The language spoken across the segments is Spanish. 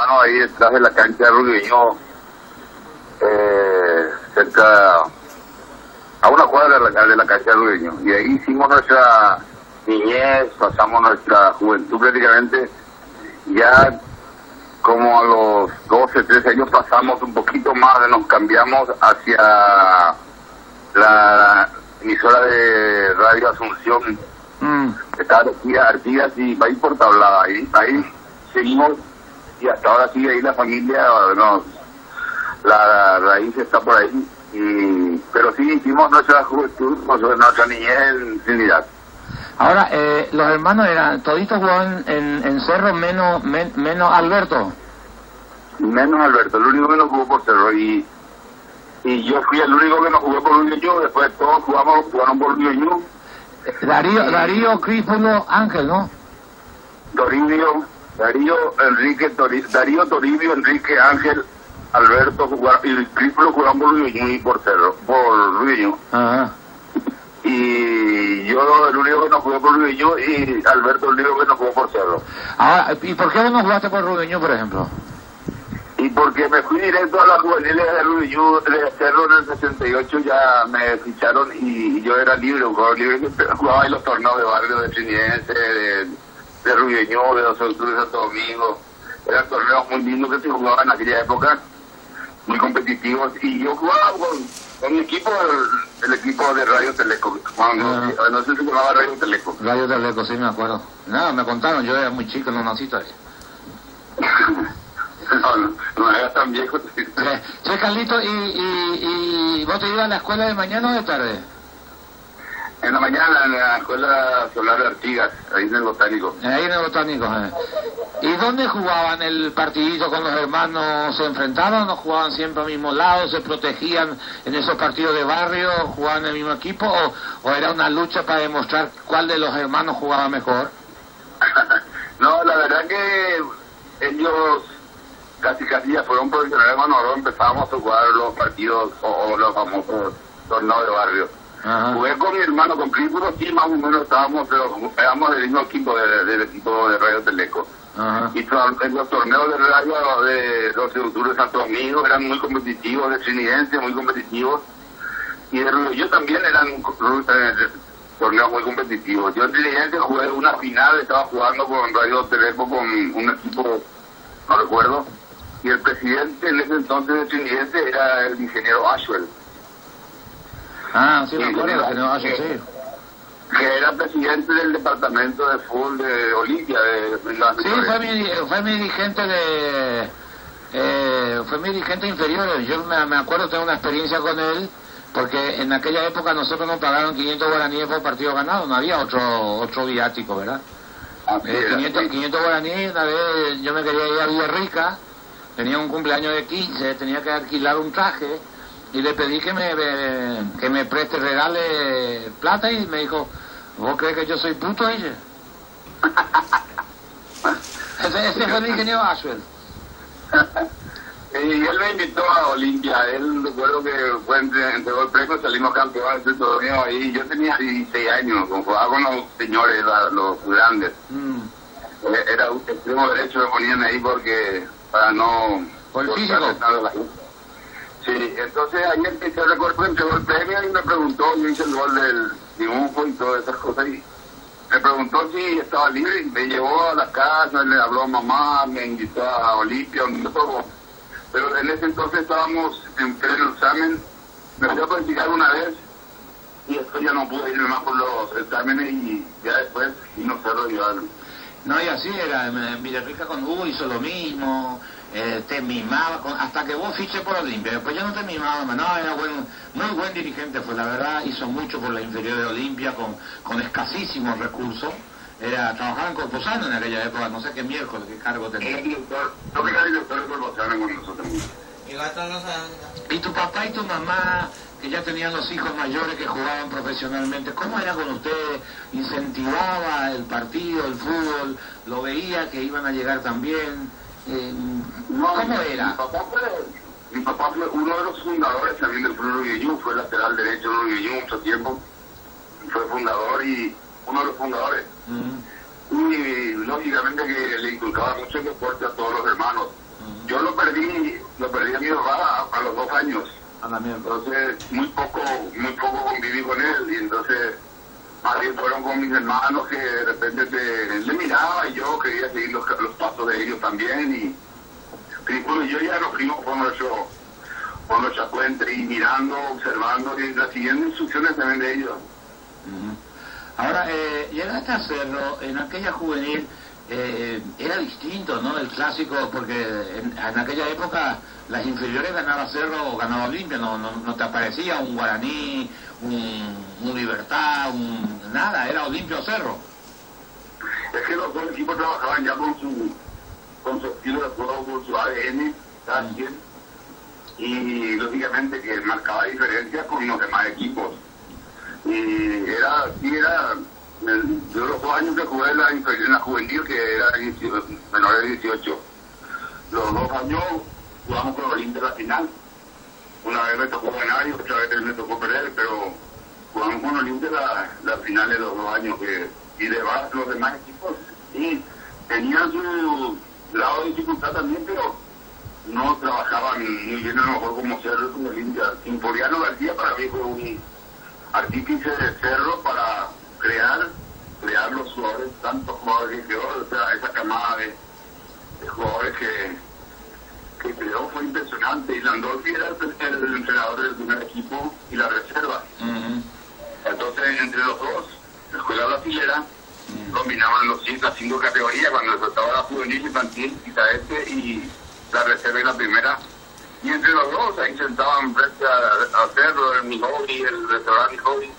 hermano ahí detrás de la cancha de Rubiño, cerca, a una cuadra de la cancha de Rubiño. Y ahí hicimos nuestra niñez, pasamos nuestra juventud prácticamente. Ya como a los 12, 13 años pasamos un poquito más, nos cambiamos hacia la emisora de Radio Asunción. Está Artigas y va a ir por Tablada. Ahí seguimos y hasta ahora sigue ahí la familia, bueno, la raíz está por ahí. Pero sí hicimos nuestra juventud, nuestra niñez en Trinidad. Ahora, los hermanos eran, toditos jugaban en Cerro menos Alberto. Menos Alberto, el único que no jugó por Cerro. Y yo fui el único que no jugué por Rubiño, después todos jugaron por Rubiño. Darío, Críspolo, Ángel, ¿no? Darío, Toribio, Enrique, Ángel, Alberto y Críspolo jugaron por Rubiño y por Cerro, por Rubiño. Ajá. Y yo el único que no jugué por Rubiño y Alberto el único que no jugó por Cerro. Ahora, ¿y por qué no jugaste por Rubiño, por ejemplo? Y porque me fui directo a las juveniles de Rubiño, de Cerro en el 68, ya me ficharon y yo era libre, un jugador libre que jugaba en los torneos de barrio de Trinidense, de Rubiño, de los Octubre de Santo Domingo. Eran torneos muy lindos que se jugaban en aquella época, muy competitivos, y yo jugaba con mi equipo, el equipo de Radio Teleco, no sé si se llamaba Radio Teleco. Radio Teleco, sí me acuerdo. Nada, me contaron, yo era muy chico, no nací todavía. No era tan viejo. Che, Carlito, ¿y vos te ibas a la escuela de mañana o de tarde? En la mañana, en la escuela solar de Artigas, ahí en el Botánico. Ahí en el Botánico, ¿Y dónde jugaban el partidito con los hermanos? ¿Se enfrentaban o jugaban siempre al mismo lado? ¿Se protegían en esos partidos de barrio? ¿Jugaban en el mismo equipo? ¿O era una lucha para demostrar cuál de los hermanos jugaba mejor? No, la verdad que ellos casi ya fueron profesionales cuando nosotros empezábamos a jugar los partidos o los famosos torneos de barrio. Ajá. Jugué con mi hermano, con Críspolo, sí, más o menos éramos del mismo equipo del equipo de Radio Teleco. Ajá. Y en los torneos de radio de los Octubre de Santo Domingo eran muy competitivos, de Trinidense muy competitivos, y de Rubiño también eran torneos muy competitivos. Yo en Trinidense jugué una final, estaba jugando con Radio Teleco con un equipo, no recuerdo, y el presidente en ese entonces de Trinidense era el ingeniero Ashwell. Ah, sí, me acuerdo, que no, sí. Que era presidente del departamento de fútbol de Olimpia. Sí, fue mi dirigente fue mi dirigente inferior. Yo me acuerdo, tengo una experiencia con él, porque en aquella época nosotros nos pagaron 500 guaraníes por partido ganado, no había otro viático, ¿verdad? 500 guaraníes, una vez yo me quería ir a Villarrica, tenía un cumpleaños de 15, tenía que alquilar un traje, y le pedí que me preste, regale plata, y me dijo, ¿vos crees que yo soy puto, ella? ese fue el ingeniero Ashwell. Y él me invitó a Olimpia. Él, recuerdo que fue entregó el premio, salimos campeones del torneo ahí. Yo tenía 16 años, jugaba con los señores, los grandes. Era un extremo derecho, me ponían ahí porque para no... ¿Por el físico? Sí, entonces ahí empecé, recuerdo, entregó el premio y me preguntó, yo hice el gol del dibujo y todas esas cosas, y me preguntó si estaba libre, y me llevó a la casa, le habló a mamá, me invitó a Olimpia, todo. Pero en ese entonces estábamos en pleno examen, me fui a practicar una vez, y después ya no pude irme más por los exámenes, y ya después vino Cerro y Iván. No, y así era, en Villarrica con Hugo hizo lo mismo, te mimaba, hasta que vos fiches por Olimpia, después ya no te mimaba más, no, era muy buen dirigente fue, la verdad, hizo mucho por la inferior de Olimpia, con escasísimos recursos, trabajaba en Corposano en aquella época, no sé qué miércoles, qué cargo tenía. No, que era director de Corposano con nosotros. ¿Y tu papá y tu mamá, que ya tenían los hijos mayores que jugaban profesionalmente, cómo era con usted? ¿Incentivaba el partido, el fútbol? ¿Lo veía que iban a llegar también? ¿Cómo era? Mi papá fue uno de los fundadores también del Club Rubiño, fue lateral derecho de Rubiño mucho tiempo, fue fundador y uno de los fundadores. Y lógicamente que le inculcaba mucho el deporte a todos los hermanos. años. A la mierda. Entonces, muy poco conviví con él, y entonces, más bien fueron con mis hermanos que de repente le miraba, y yo quería seguir los pasos de ellos también, y bueno, yo ya nos fuimos por nuestra cuenta, y mirando, observando, y siguiendo instrucciones también de ellos. Ahora, llegaste a Cerro, en aquella juvenil, era distinto, ¿no? El clásico, porque en aquella época las inferiores ganaba Cerro o ganaba Olimpia, no te aparecía un Guaraní, un Libertad, nada, era Olimpia o Cerro. Es que los dos equipos trabajaban ya con su estilo de juego, con su ADN, cada quien, y lógicamente que marcaba diferencias con los demás equipos. Y yo los 2 años que jugué en la juvenil, que era menor de 18, los 2 años jugamos con Olimpia la final. Una vez me tocó ganar y otra vez me tocó perder, pero jugamos con Olimpia la final de los 2 años, y los demás equipos sí tenían su grado de dificultad también, pero no trabajaban muy bien, a lo mejor como Cerro con Olimpia. Sinforiano García para mí fue un artífice de Cerro para crear los jugadores, tantos jugadores que creó, o sea, esa camada de jugadores que creó fue impresionante, y Landolfi era el entrenador del primer equipo y la reserva. Entonces, entre los dos, la escuela brasilera, dominaban las 5 categorías, cuando se estaba la juvenil, infantil, y la reserva y la primera. Y entre los dos, ahí sentaban frente a Cerro, el Mijouri, el restaurante Mijouri.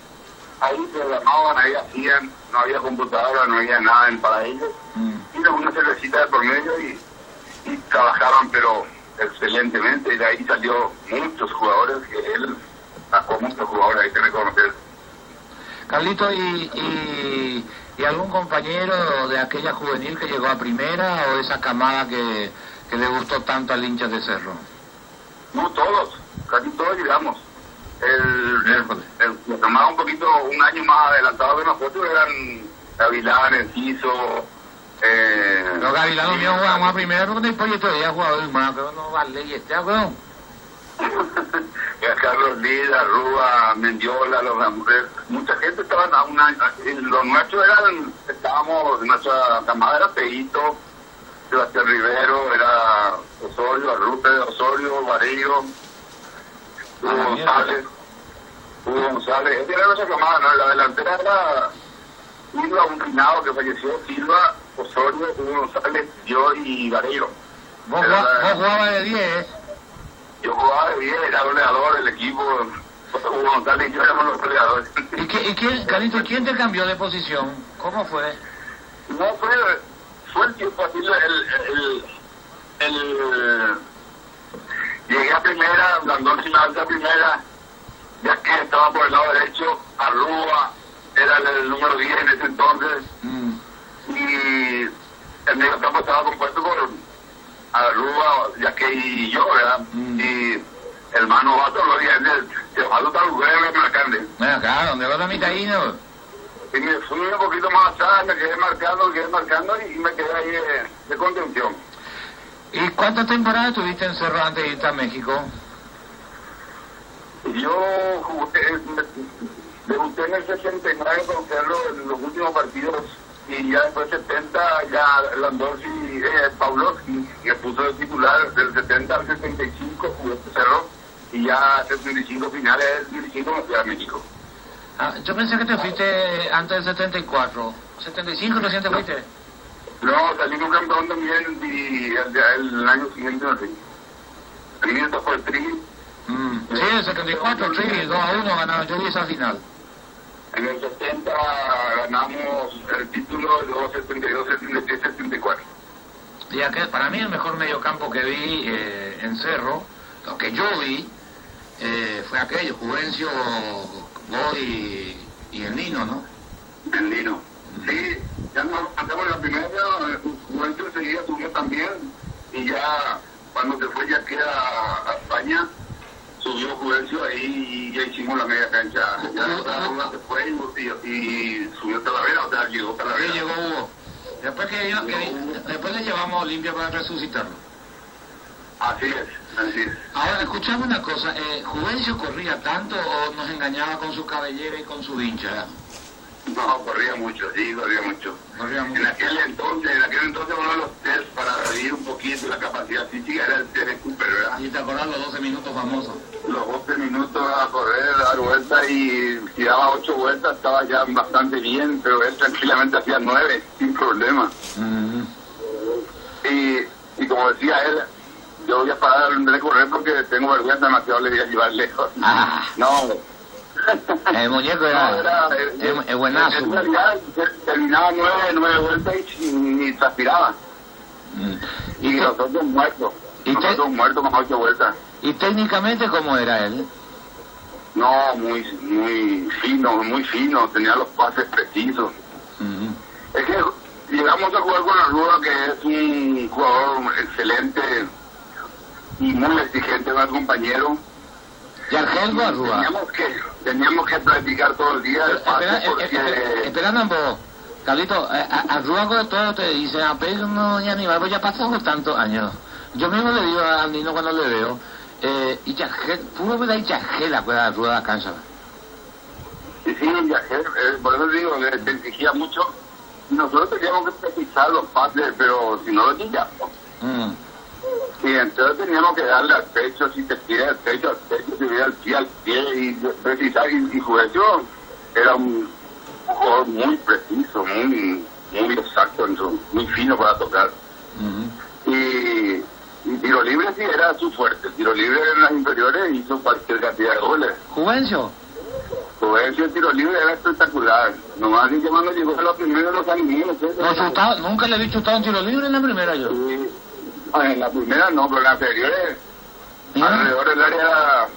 Ahí programaban, ahí hacían, no había computadora, no había nada para ellos. Y una cervecita de por medio y trabajaban, pero excelentemente. Y de ahí salió muchos jugadores, que él sacó muchos jugadores, hay que reconocer. Carlito, ¿y algún compañero de aquella juvenil que llegó a primera, o esa camada que le gustó tanto al hincha de Cerro? No, todos, casi todos llegamos. El camada un año más adelantado que nosotros eran Gavilán, Enciso. Los Gavilanos míos jugamos a primera, porque después yo todavía he jugado más, pero no vale, y weón. Carlos Lida, Rúa, Mendiola, mucha gente estaba a un año. Los nuestros nuestra camada era Peito, Sebastián Rivero, era Osorio, Arrupe de Osorio, Varillo, Hugo González. Esa era nuestra camada, ¿no? La delantera era Silva, un finado que falleció, Silva, Osorio, Hugo González, yo y Varillo. ¿Vos jugabas de 10? Yo jugaba de 10, era goleador del equipo. Hugo González y yo éramos los goleadores. ¿Y quién, Carlito, quién te cambió de posición? ¿Cómo fue? No, fue el tiempo así, llegué a primera, Landolfi me alza a primera, ya que estaba por el lado derecho, Arrúa era el número 10 en ese entonces, y el medio campo estaba compuesto por Arrúa, ya que y yo, ¿verdad? Y el mano vato lo dije, el vato está marcando. Bueno, claro, ¿dónde va la mitadino? Y me fui un poquito más atrás, me quedé marcando y me quedé ahí de contención. ¿Y cuántas temporadas tuviste en Cerro antes de irte a México? Yo debuté en el 69 con Cerro en los últimos partidos, y ya después 70 ya Landolfi, Pavlovsky me puso de titular del 70 al 75, jugué Cerro, y ya 75 finales del 75 me fui a México. Yo pensé que te fuiste antes del 74. ¿75 recién te fuiste? No, salimos campeón también, y el año siguiente no fui. El mío fue el Tri. Sí, el 74, el Tri, 2-1 ganaron, yo vi esa final. En el 70 ganamos el título, luego 72, 73, 74. Y aquel, para mí el mejor mediocampo que vi en Cerro, lo que yo vi, fue aquello, Juvencio, vos y el Nino, ¿no? El Nino. Sí, ya nos andamos en la primera, Juvencio enseguida subió también, y ya cuando se fue ya que a España, subió Juvencio ahí y ya hicimos la media cancha. Ya una se fue y subió Talavera, o sea, llegó Talavera. Sí, llegó Hugo. Después le llevamos a Olimpia para resucitarlo. Así es, así es. Ahora, escuchame una cosa, ¿Juvencio corría tanto o nos engañaba con su cabellera y con su hincha? No, corría mucho, sí, corría mucho. En aquel entonces uno de los test para reducir un poquito la capacidad física era el test de Cooper, ¿verdad? ¿Y te acordás los 12 minutos famosos? Los 12 minutos a correr, a dar vueltas, y si daba 8 vueltas estaba ya bastante bien, pero él tranquilamente hacía 9, sin problema. Y como decía él, yo voy a parar de correr porque tengo vergüenza, demasiado le voy a llevar lejos. No. El muñeco era es buenazo. En realidad terminaba 9 vueltas y ni transpiraba. Y nosotros muertos. Nosotros muertos con 8 vueltas. ¿Y técnicamente cómo era él? No, muy fino, tenía los pases precisos. Es que llegamos a jugar con Arruda, que es un jugador excelente y muy exigente con el compañero. ¿Y Argel o Arruda? Teníamos que practicar todo el día el pase porque... Esperando un poco, Carlito, Arruda con todo te dice, pero no, ya ni va, ya pasamos tantos años. Yo mismo le digo a Nino cuando le veo, y Yagel, puro verdad, y Yagel la cueva de Arruda de la cancha. Sí, Yagel, por eso digo, te exigía mucho. Nosotros teníamos que precisar los pases, pero si no lo pillamos. Y entonces teníamos que darle al pecho, si te tira al pecho, si viene al pie, y precisar. Y Juvencio era un jugador muy preciso, muy exacto, muy fino para tocar. Y tiro libre sí era su fuerte. Tiro libre en las inferiores hizo cualquier cantidad de goles. ¿Juvencio? Juvencio el tiro libre era espectacular. Nomás que cuando llegó a la primera de los animales. Nunca le vi chutado un tiro libre en la primera yo. Sí. En la primera no, pero en las anteriores, alrededor del área,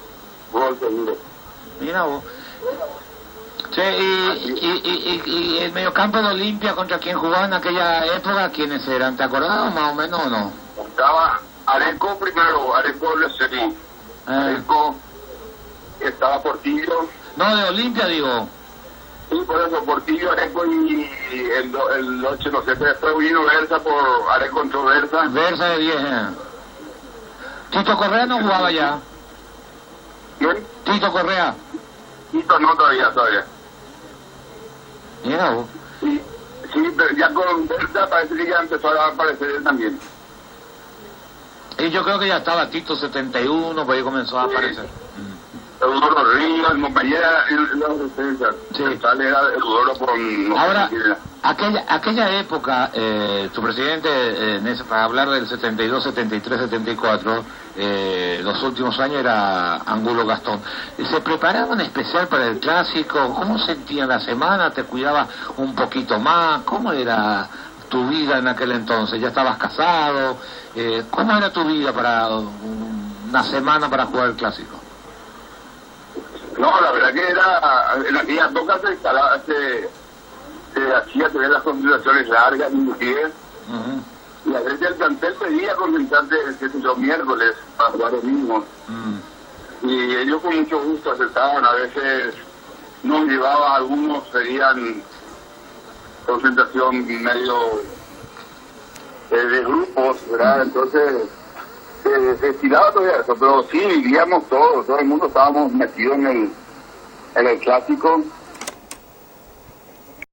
gol seguro. Mira vos. Che, y el mediocampo de Olimpia, ¿contra quién jugaba en aquella época? ¿Quiénes eran? ¿Te acordás más o menos o no? Estaba Areco primero, Areco le seguí. Areco, estaba Portillo. No, de Olimpia digo. Sí, por eso, Portillo, Areco y el 8, no sé, después vino Versa por Areco contra Versa. Versa de 10, ¿Tito Correa no jugaba ya? ¿Quién? Tito Correa. Tito no, todavía. Mira vos. Sí, pero ya con Versa parece que ya empezó a aparecer él también. Y yo creo que ya estaba Tito 71, pues ahí comenzó a aparecer. Eudoro Ríos, mi compañera en la defensa. Sí. Tal era Eudoro con... Ahora, aquella época, tu presidente, para hablar del 72, 73, 74, los últimos años era Angulo Gastón. ¿Se preparaba en especial para el clásico? ¿Cómo sentían la semana? ¿Te cuidaba un poquito más? ¿Cómo era tu vida en aquel entonces? ¿Ya estabas casado? ¿Cómo era tu vida para una semana para jugar el clásico? No, la verdad que era, en aquella época se hacía tener las concentraciones largas, inclusive, y a veces el plantel pedía concentrarse los miércoles para jugar los mismos. Y ellos con mucho gusto aceptaban, a veces nos llevaban, algunos pedían concentración medio de grupos, ¿verdad? Entonces se estiraba todo eso, pero sí vivíamos todo el mundo estábamos metidos en el clásico,